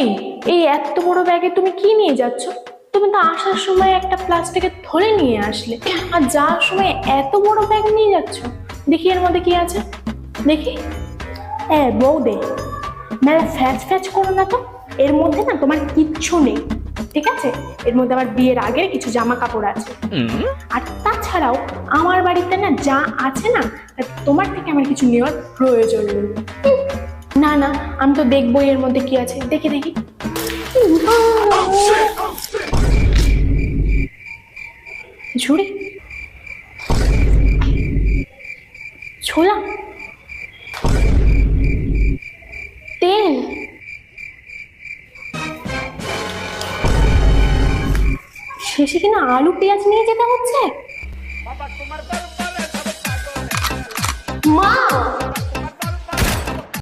এই এই এত বড় ব্যাগে তুমি কি নিয়ে যাচ্ছ? তুমি তো আসার সময় একটা প্লাস্টিকের থলে নিয়ে আসলে, আর যাওয়ার সময় এত বড় ব্যাগ নিয়ে যাচ্ছ। দেখি এর মধ্যে কি আছে, দেখি। বৌদে, মেলা ফ্যাচ ফ্যাচ করো না তো। এর মধ্যে না তোমার কিচ্ছু নেই, ঠিক আছে? এর মধ্যে আমার বিয়ের আগের কিছু জামা কাপড় আছে, আর তাছাড়াও আমার বাড়িতে না যা আছে না, তোমার থেকে আমার কিছু নেওয়ার প্রয়োজন নেই। না না, আমি তো দেখবোই এর মধ্যে কি আছে। দেখি দেখি। ঝুড়ি, ছোলা, তেল, শেষে কিনা আলু পেঁয়াজ নিয়ে যেতে হচ্ছে। মা,